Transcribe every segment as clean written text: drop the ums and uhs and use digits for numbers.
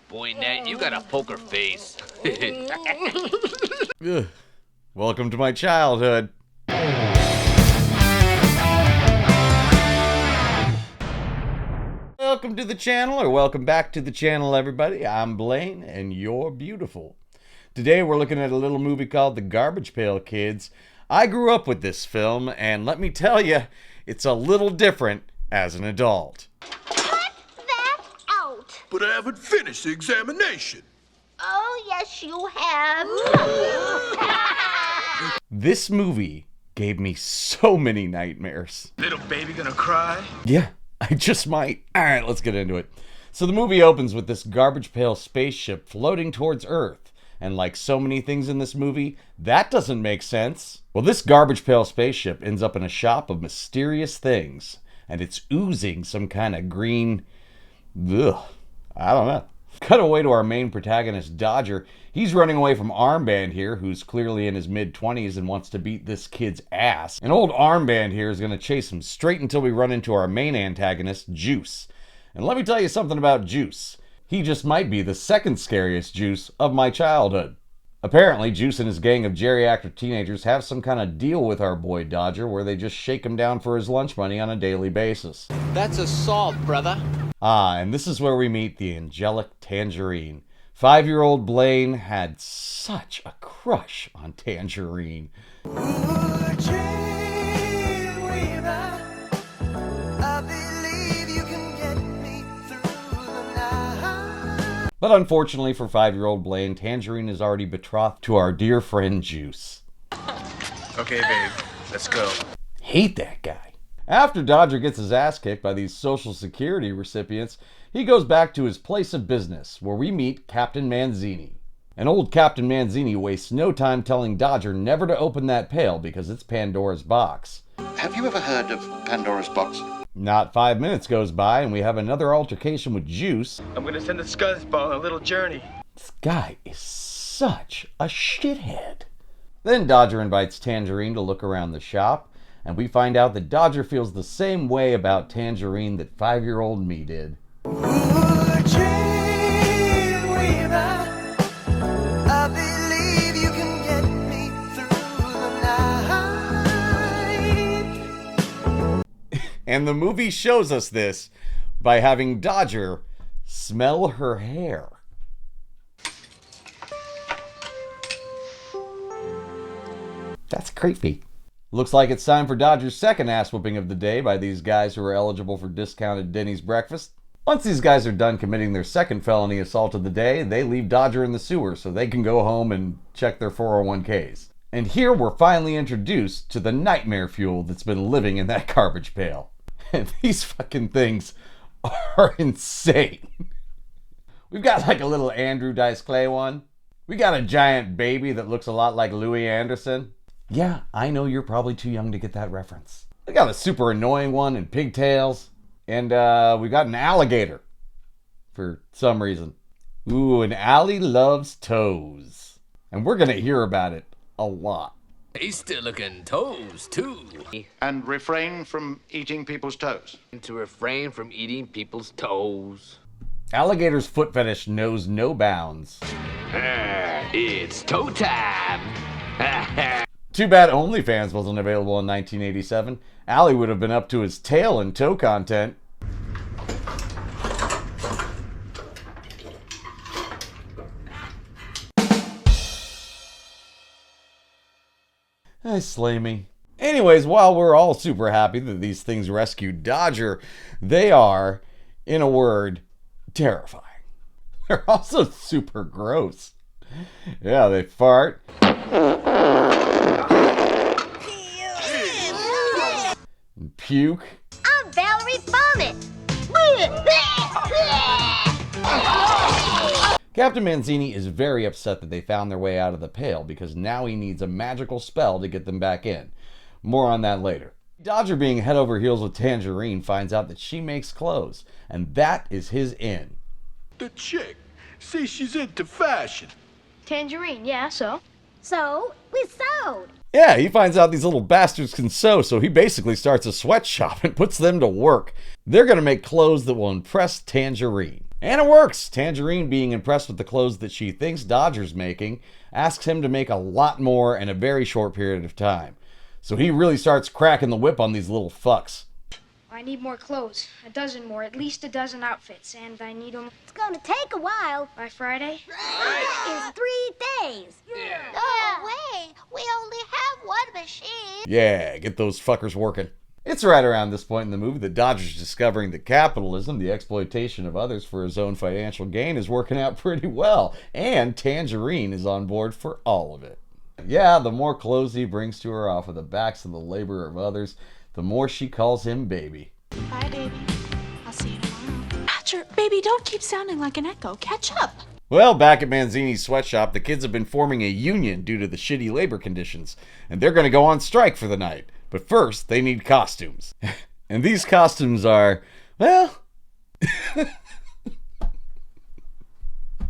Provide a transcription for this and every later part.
Boy, Ned, you got a poker face. Ugh. Welcome to my childhood. Welcome to the channel, or welcome back to the channel, everybody. I'm Blaine, and you're beautiful. Today we're looking at a little movie called The Garbage Pail Kids. I grew up with this film, and let me tell you, it's a little different as an adult. Cut that out. But I haven't finished the examination. Oh, yes, you have. This movie gave me so many nightmares. Little baby gonna cry? Yeah, I just might. All right, let's get into it. So the movie opens with this garbage pail spaceship floating towards Earth. And like so many things in this movie, that doesn't make sense. Well, this garbage pail spaceship ends up in a shop of mysterious things. And it's oozing some kind of green... Ugh, I don't know. Cut away to our main protagonist, Dodger. He's running away from Armband here, who's clearly in his mid-20s and wants to beat this kid's ass. And old Armband here is going to chase him straight until we run into our main antagonist, Juice. And let me tell you something about Juice. He just might be the second scariest Juice of my childhood. Apparently, Juice and his gang of geriatric teenagers have some kind of deal with our boy Dodger where they just shake him down for his lunch money on a daily basis. That's assault, brother. And this is where we meet the angelic Tangerine. 5-year-old Blaine had such a crush on Tangerine. But unfortunately for 5-year-old Blaine, Tangerine is already betrothed to our dear friend Juice. Okay, babe, let's go. Hate that guy. After Dodger gets his ass kicked by these Social Security recipients, he goes back to his place of business, where we meet Captain Manzini. And old Captain Manzini wastes no time telling Dodger never to open that pail because it's Pandora's box. Have you ever heard of Pandora's box? Not 5 minutes goes by and we have another altercation with Juice. I'm gonna send the scuzzball on a little journey. This guy is such a shithead. Then Dodger invites Tangerine to look around the shop, and we find out that Dodger feels the same way about Tangerine that 5-year-old me did. And the movie shows us this by having Dodger smell her hair. That's creepy. Looks like it's time for Dodger's second ass whooping of the day by these guys who are eligible for discounted Denny's breakfast. Once these guys are done committing their second felony assault of the day, they leave Dodger in the sewer so they can go home and check their 401ks. And here we're finally introduced to the nightmare fuel that's been living in that garbage pail. And these fucking things are insane. We've got like a little Andrew Dice Clay one. We got a giant baby that looks a lot like Louis Anderson. Yeah, I know you're probably too young to get that reference. We got a super annoying one in pigtails. And we got an alligator for some reason. Ooh, and Allie loves toes. And we're going to hear about it a lot. He's still looking toes, too. And refrain from eating people's toes. To refrain from eating people's toes. Alligator's foot fetish knows no bounds. It's toe time. Too bad OnlyFans wasn't available in 1987. Allie would have been up to his tail in toe content. Slay me. Anyways, while we're all super happy that these things rescued Dodger, they are, in a word, terrifying. They're also super gross. Yeah, they fart. And puke. I'm Valerie Vomit. Captain Manzini is very upset that they found their way out of the pail because now he needs a magical spell to get them back in. More on that later. Dodger, being head over heels with Tangerine, finds out that she makes clothes, and that is his in. The chick. See, she's into fashion. Tangerine, yeah, so? So, we sewed. Yeah, he finds out these little bastards can sew, so he basically starts a sweatshop and puts them to work. They're going to make clothes that will impress Tangerine. And it works. Tangerine, being impressed with the clothes that she thinks Dodger's making, asks him to make a lot more in a very short period of time. So he really starts cracking the whip on these little fucks. I need more clothes. A dozen more, at least a dozen outfits, and I need them It's gonna take a while. by Friday. That is 3 days. No way. We only have one machine. Yeah, get those fuckers working. It's right around this point in the movie that Dodger's discovering that capitalism, the exploitation of others for his own financial gain, is working out pretty well. And Tangerine is on board for all of it. Yeah, the more clothes he brings to her off of the backs of the labor of others, the more she calls him baby. Bye, baby. I'll see you tomorrow. Roger, baby, don't keep sounding like an echo. Catch up. Well, back at Manzini's sweatshop, the kids have been forming a union due to the shitty labor conditions, and they're going to go on strike for the night. But first, they need costumes. And these costumes are, well...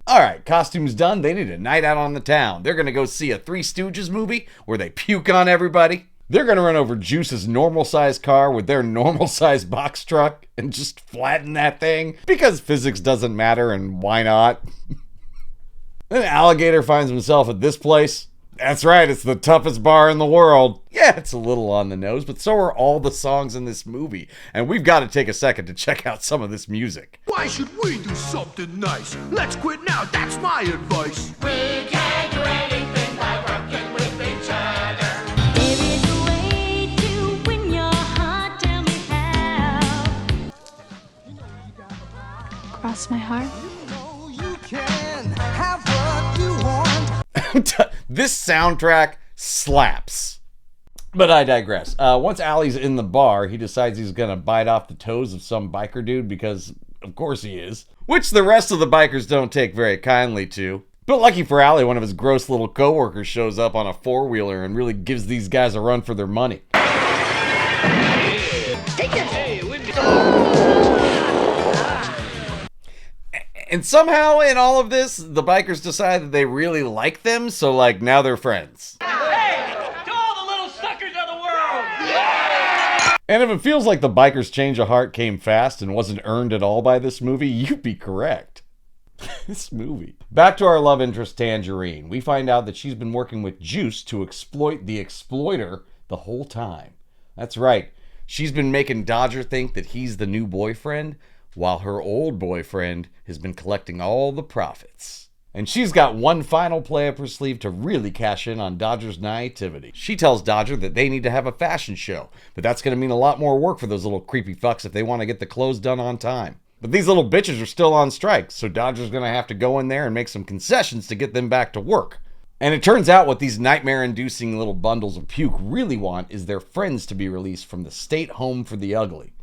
Alright, costumes done, they need a night out on the town. They're going to go see a Three Stooges movie where they puke on everybody. They're going to run over Juice's normal-sized car with their normal-sized box truck and just flatten that thing because physics doesn't matter and why not? Then Alligator finds himself at this place. That's right, it's the toughest bar in the world. Yeah, it's a little on the nose, but so are all the songs in this movie. And we've got to take a second to check out some of this music. Why should we do something nice? Let's quit now, that's my advice. We can't do anything by working with each other. There is a way to win your heart. Tell me how. Cross my heart. This soundtrack slaps. But I digress. Once Allie's in the bar, he decides he's gonna bite off the toes of some biker dude because, of course he is. Which the rest of the bikers don't take very kindly to. But lucky for Allie, one of his gross little coworkers shows up on a four-wheeler and really gives these guys a run for their money. And somehow in all of this, the bikers decide that they really like them, so like now they're friends. Hey, to all the little suckers of the world! And if it feels like the biker's change of heart came fast and wasn't earned at all by this movie, you'd be correct. This movie. Back to our love interest Tangerine. We find out that she's been working with Juice to exploit the exploiter the whole time. That's right. She's been making Dodger think that he's the new boyfriend, while her old boyfriend has been collecting all the profits. And she's got one final play up her sleeve to really cash in on Dodger's naivety. She tells Dodger that they need to have a fashion show, but that's going to mean a lot more work for those little creepy fucks if they want to get the clothes done on time. But these little bitches are still on strike, so Dodger's going to have to go in there and make some concessions to get them back to work. And it turns out what these nightmare-inducing little bundles of puke really want is their friends to be released from the state home for the ugly.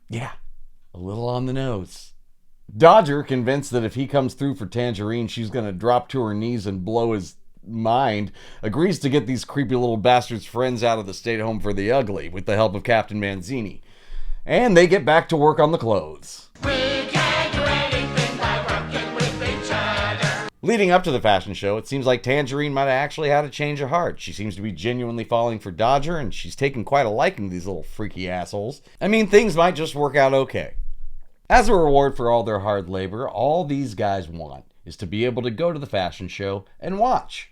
Yeah. A little on the nose. Dodger, convinced that if he comes through for Tangerine, she's going to drop to her knees and blow his mind, agrees to get these creepy little bastards' friends out of the state home for the ugly with the help of Captain Manzini. And they get back to work on the clothes. We can't do anything by working with each other. Leading up to the fashion show, it seems like Tangerine might have actually had a change of heart. She seems to be genuinely falling for Dodger, and she's taken quite a liking to these little freaky assholes. I mean, things might just work out okay. As a reward for all their hard labor, all these guys want is to be able to go to the fashion show and watch.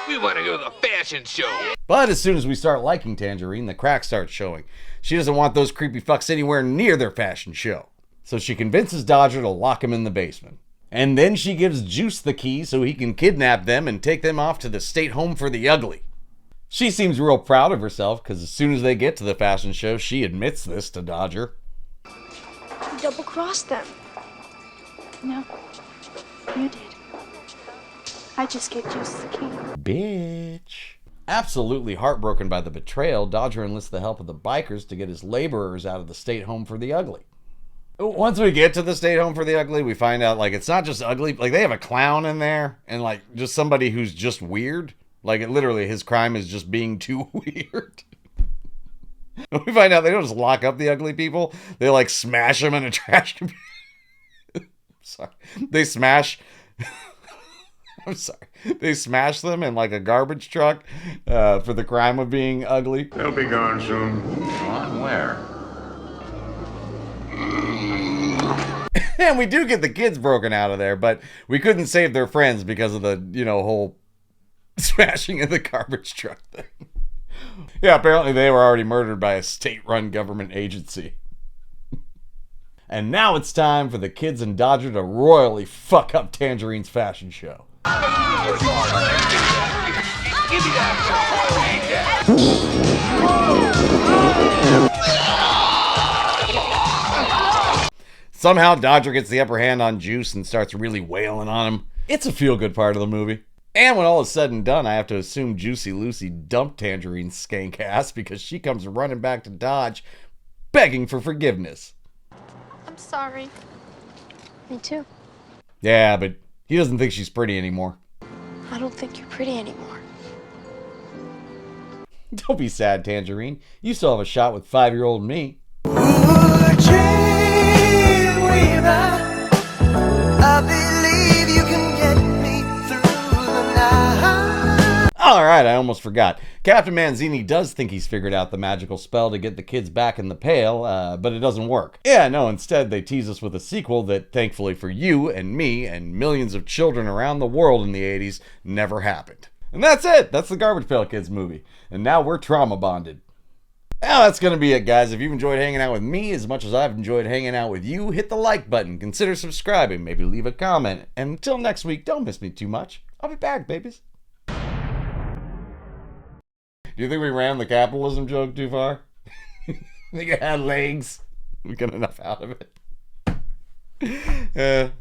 We want to go to the fashion show. But as soon as we start liking Tangerine, the crack starts showing. She doesn't want those creepy fucks anywhere near their fashion show. So she convinces Dodger to lock him in the basement. And then she gives Juice the key so he can kidnap them and take them off to the state home for the ugly. She seems real proud of herself because as soon as they get to the fashion show, she admits this to Dodger. You double-crossed them. No, you did. I just gave Juice the key. Bitch. Absolutely heartbroken by the betrayal, Dodger enlists the help of the bikers to get his laborers out of the state home for the ugly. Once we get to the state home for the ugly, we find out, like, it's not just ugly. Like, they have a clown in there and, like, just somebody who's just weird. Like, it literally, his crime is just being too weird. We find out they don't just lock up the ugly people. They, like, smash them in a trash can. Sorry. They smash... I'm sorry. They smash them in, like, a garbage truck for the crime of being ugly. They'll be gone soon. On where? And we do get the kids broken out of there, but we couldn't save their friends because of the, whole smashing of the garbage truck thing. Yeah, apparently they were already murdered by a state-run government agency. And now it's time for the kids and Dodger to royally fuck up Tangerine's fashion show. Somehow Dodger gets the upper hand on Juice and starts really wailing on him. It's a feel-good part of the movie. And when all is said and done, I have to assume Juicy Lucy dumped Tangerine's skank ass because she comes running back to Dodge, begging for forgiveness. I'm sorry. Me too. Yeah, but he doesn't think she's pretty anymore. I don't think you're pretty anymore. Don't be sad, Tangerine. You still have a shot with 5-year-old me. Alright, I almost forgot. Captain Manzini does think he's figured out the magical spell to get the kids back in the pail, but it doesn't work. Yeah, no, instead they tease us with a sequel that, thankfully for you and me and millions of children around the world in the 80s, never happened. And that's it! That's the Garbage Pail Kids movie. And now we're trauma bonded. Well, that's going to be it, guys. If you've enjoyed hanging out with me as much as I've enjoyed hanging out with you, hit the like button, consider subscribing, maybe leave a comment. And until next week, don't miss me too much. I'll be back, babies. Do you think we ran the capitalism joke too far? Think it had legs? We got enough out of it.